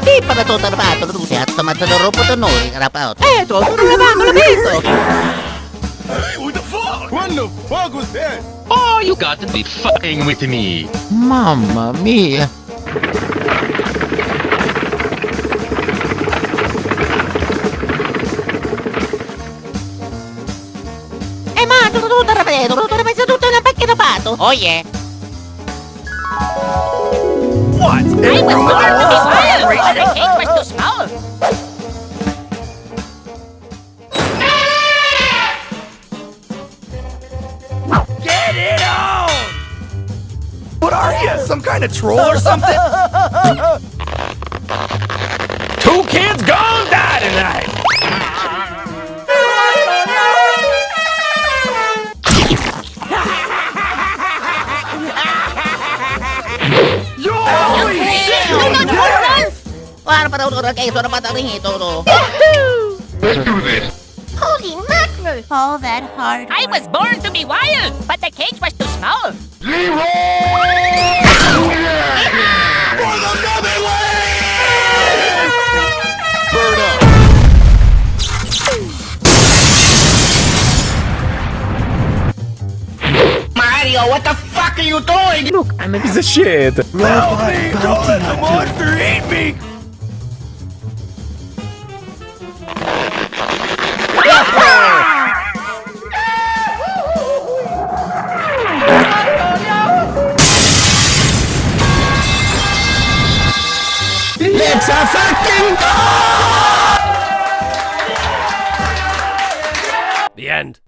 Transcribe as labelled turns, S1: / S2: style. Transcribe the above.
S1: Di pa natutarpato tutti atto matadoro po tonori karapaut.
S2: Eto, lavando l'abito!
S3: Hey, what the fuck? What the fuck was that?
S4: Oh, you got to be fucking with me.
S5: Mamma mia.
S1: Ma tutto rapido, tutto una pacchetta pato. Oh yeah.
S3: What?
S2: I was born to be wild, but the cage was too small.
S3: Get it on! What are you? Some kind of troll or something? Two kids gone die tonight!
S1: Paano pa daw kayo na pataring ito to?
S4: Let's do this.
S6: Holy mackerel! All that hard
S2: I was born to be wild, but the cage was too small.
S3: Bird up!
S1: Mario, what the fuck are you doing?
S3: Look, I'm a piece of shit! Help me! Don't let the monster eat me!